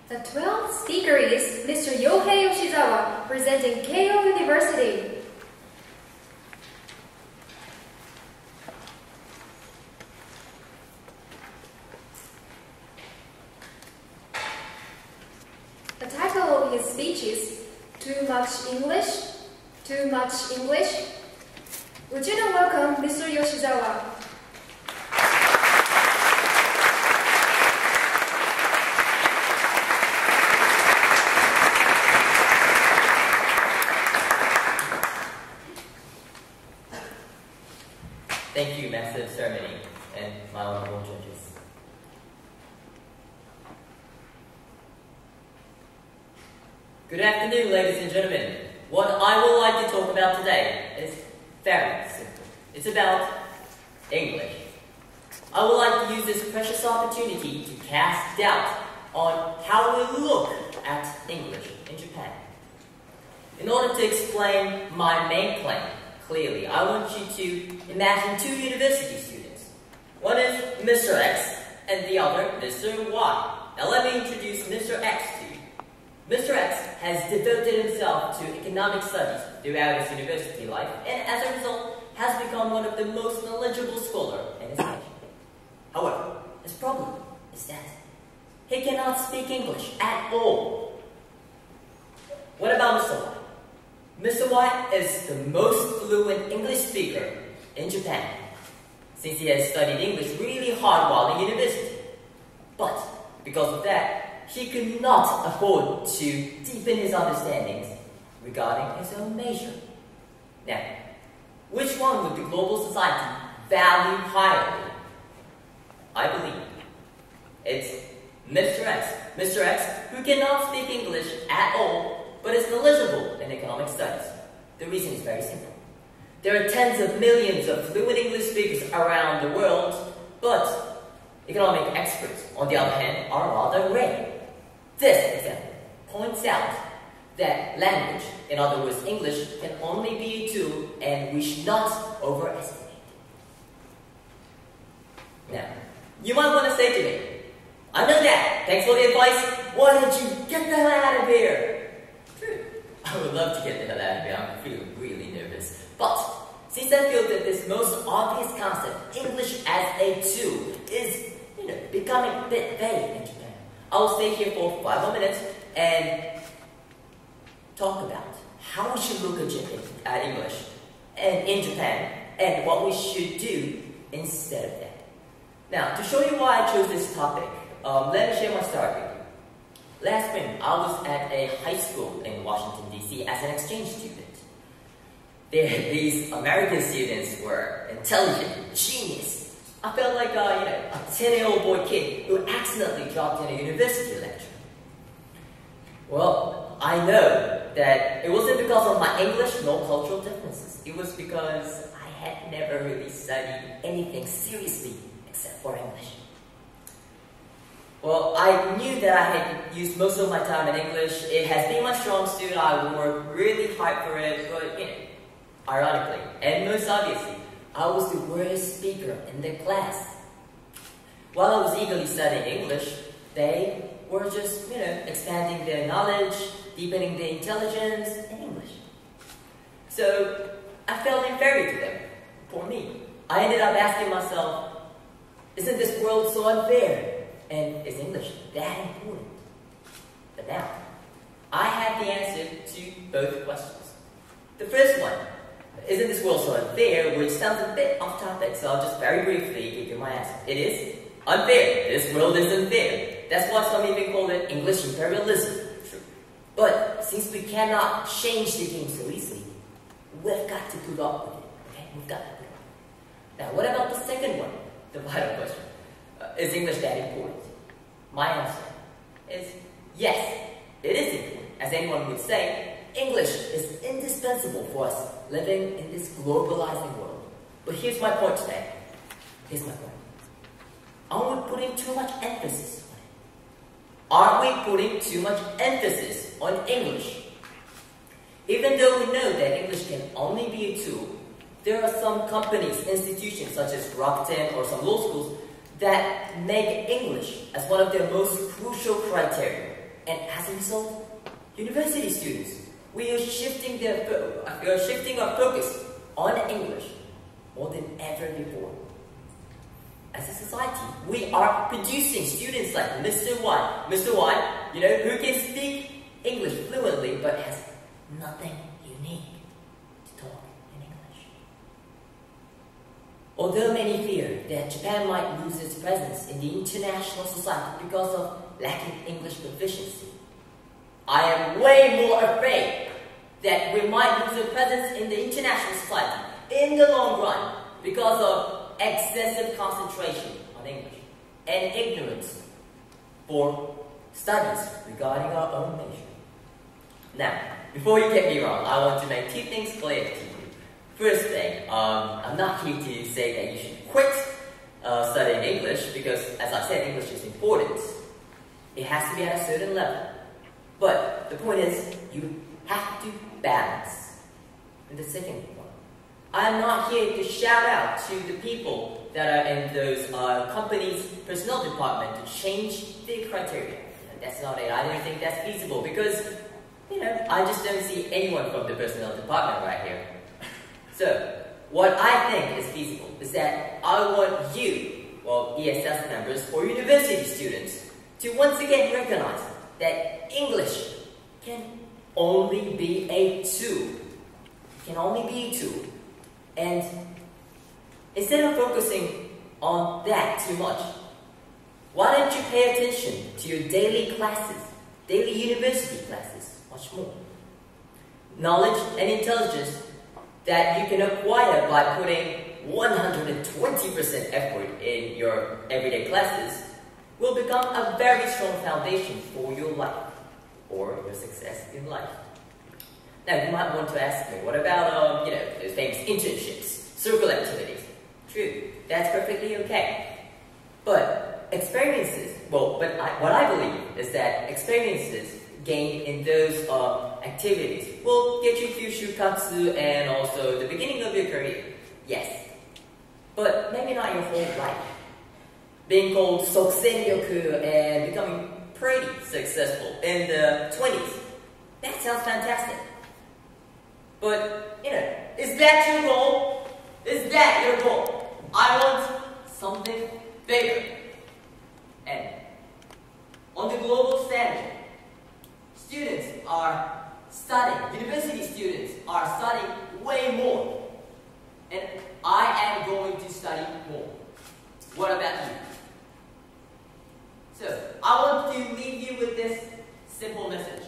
The 12th speaker is Mr. Yohei Yoshizawa, presenting Keio University. The title of his speech is Too Much English? Too Much English? Would you now welcome Mr. Yoshizawa? Thank you, Master of Ceremony, and my honorable judges. Good afternoon, ladies and gentlemen. What I would like to talk about today is very simple. It's about English. I would like to use this precious opportunity to cast doubt on how we look at English in Japan. In order to explain my main claim clearly, I want you to imagine two university students. One is Mr. X and the other Mr. Y. Now let me introduce Mr. X to you. Mr. X has devoted himself to economic studies throughout his university life and as a result has become one of the most knowledgeable scholars in his nation. However, his problem is that he cannot speak English at all. What about Mr. Y? Mr. Y is the most fluent English speaker in Japan, since he has studied English really hard while in university. But because of that, he could not afford to deepen his understandings regarding his own major. Now, which one would the global society value highly? I believe it's Mr. X. Mr. X, who cannot speak English at all, but is knowledgeable in economic studies. The reason is very simple. There are tens of millions of fluent English speakers around the world, but economic experts, on the other hand, are rather rare. This example points out that language, in other words English, can only be a tool and we should not overestimate it. Now, you might want to say to me, I know that, thanks for the advice, why don't you get the hell out of here? I would love to get the hell out of here, I'm feeling really nervous. But, since I feel that this most obvious concept, English as a tool, is, becoming a bit vague in Japan, I will stay here for 5 more minutes and talk about how we should look at English and in Japan and what we should do instead of that. Now, to show you why I chose this topic, let me share my story with you. Last spring, I was at a high school in Washington, D.C. as an exchange student. These American students were intelligent, genius. I felt like a 10-year-old boy kid who accidentally dropped in a university lecture. Well, I know that it wasn't because of my English nor cultural differences. It was because I had never really studied anything seriously except for English. Well, I knew that I had used most of my time in English. It has been my strong suit. I worked really hard for it, but ironically, and most obviously, I was the worst speaker in the class. While I was eagerly studying English, they were just, expanding their knowledge, deepening their intelligence in English. So, I felt inferior to them. Poor me. I ended up asking myself, isn't this world so unfair? And is English that important? But now, I have the answer to both questions. The first one, isn't this world so unfair, which sounds a bit off topic, so I'll just very briefly give you my answer. It is unfair. This world is unfair. That's why some even call it English imperialism. True. But since we cannot change the game so easily, we've got to put up with it. Okay? We've got to put up. Now, what about the second one? The vital question. Is English that important? My answer is yes, it is important. As anyone would say, English is indispensable for us living in this globalizing world. But here's my point today. Here's my point. Aren't we putting too much emphasis on it? Aren't we putting too much emphasis on English? Even though we know that English can only be a tool, there are some companies, institutions such as Rakuten or some law schools that make English as one of their most crucial criteria. And as a result, university students, we are shifting our focus on English more than ever before. As a society, we are producing students like Mr. Y. Mr. Y, who can speak English fluently but has nothing unique to talk in English. Although many fear that Japan might lose its presence in the international society because of lacking English proficiency, I am way more afraid that we might lose our presence in the international society in the long run because of excessive concentration on English and ignorance for studies regarding our own nation. Now, before you get me wrong, I want to make two things clear to you. First thing, I'm not here to say that you should quit studying English because, as I said, English is important. It has to be at a certain level. But the point is, you have to balance. And the second one, I'm not here to shout out to the people that are in those companies' personnel department to change the criteria. That's not it. I don't think that's feasible because, I just don't see anyone from the personnel department right here. So, what I think is feasible is that I want you, ESS members or university students, to once again recognize that English can only be a tool. It can only be a tool. And instead of focusing on that too much, why don't you pay attention to your daily classes, daily university classes, much more. Knowledge and intelligence that you can acquire by putting 120% effort in your everyday classes will become a very strong foundation for your life or your success in life. Now, you might want to ask me, what about, those famous internships, circle activities? True, that's perfectly okay. But experiences, what I believe is that experiences gained in those activities will get you through shukatsu and also the beginning of your career. Yes, but maybe not your whole life. Being called sokusenryoku and becoming pretty successful in the 20s, that sounds fantastic. But, is that your goal? Is that your goal? I want something bigger. And on the global standard, students are studying, university students are studying way more. And I am going to study more. What about you? So, I want to leave you with this simple message.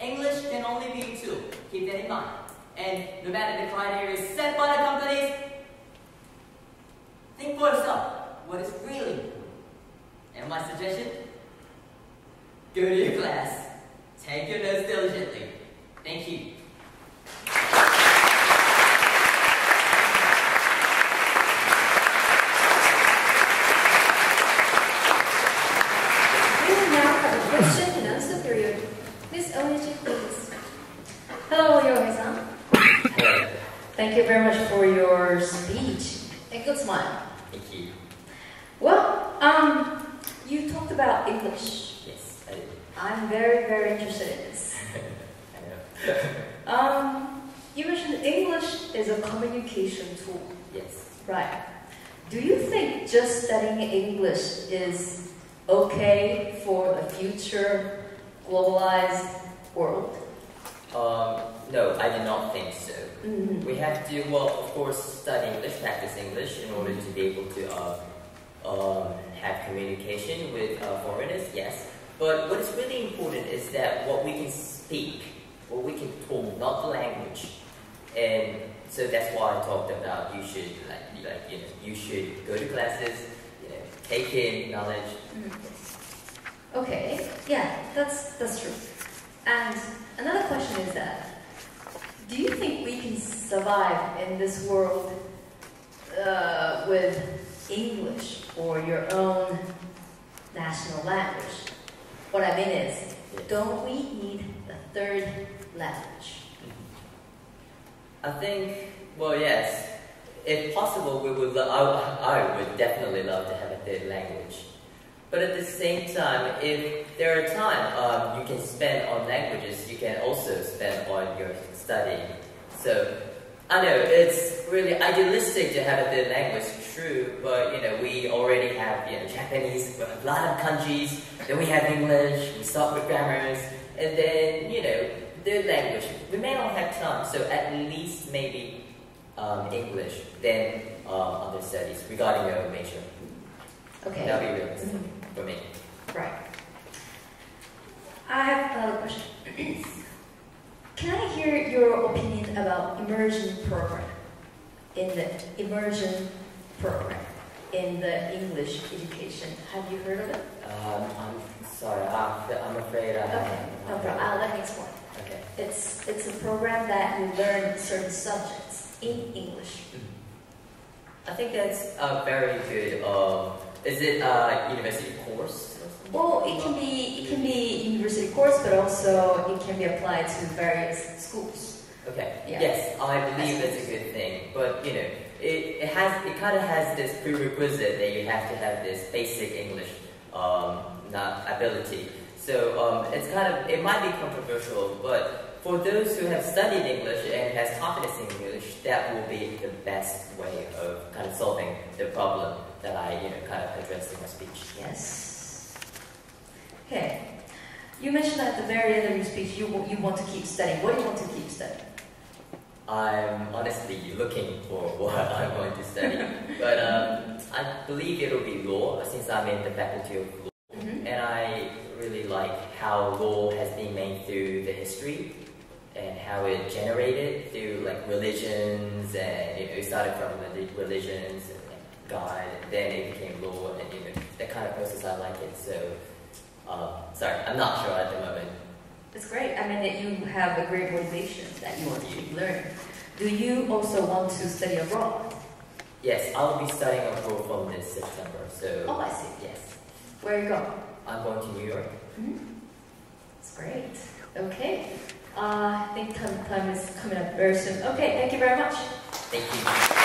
English can only be a tool. Keep that in mind. And no matter the criteria set by the companies, think for yourself what is really important. And my suggestion? Go to your class. Take your notes diligently. Thank you. We will now have a question and answer period. Miss Onishi, please. Hello, Yohei-san. Thank you very much for your speech. A good smile. Thank you. Well, you talked about English. Yes, I did. I'm very, very interested in this. I know. You mentioned English is a communication tool. Yes. Right. Do you think just studying English is okay for a future globalized world? No, I do not think so. Mm-hmm. We have to, of course, study English, practice English in order to be able to have communication with foreigners, yes. But what is really important is that what we can speak, what we can talk, not the language. And so that's why I talked about you should, you should go to classes, take in knowledge. Mm-hmm. Okay, yeah, that's true. And another question is that, do you think we can survive in this world with English or your own national language? What I mean is, don't we need a third language? I think, yes. If possible, I would definitely love to have a third language. But at the same time, if there are time you can spend on languages, you can also spend on your studying. So I know it's really idealistic to have a third language, true, but we already have Japanese, a lot of kanjis, then we have English, we start with grammars, and then third language. We may not have time, so at least maybe English, then other studies regarding your major. Okay. That'll be realistic for me. Right. I have another question. Can I hear your opinion about immersion program in the English education? Have you heard of it? I'm sorry. I'm afraid I haven't. Okay, no problem. Let me explain. Okay. It's a program that you learn certain subjects in English. I think that's a very good. Is it a university course? Well, it can be university course, but also it can be applied to various schools. Okay. Yeah. Yes, I believe that's a good thing. But it kind of has this prerequisite that you have to have this basic English ability. So it might be controversial, but for those who have studied English and has confidence in English, that will be the best way of kind of solving the problem that I kind of addressed in my speech. Yes. Okay. You mentioned at the very end of your speech you want to keep studying. What do you want to keep studying? I'm honestly looking for what I'm going to study, but I believe it'll be law since I'm in the faculty of law, and I really like how law has been made through the history and how it generated through like religions, and it started from religions and God, and then it became law, and that kind of process I like it. So sorry, I'm not sure at the moment. It's great. I mean, that you have a great motivation that you want to keep learning. Do you also want to study abroad? Yes, I'll be studying abroad from this September. So. Oh, I see. Yes. Where are you going? I'm going to New York. That's great. Okay. I think time is coming up very soon. Okay, thank you very much. Thank you.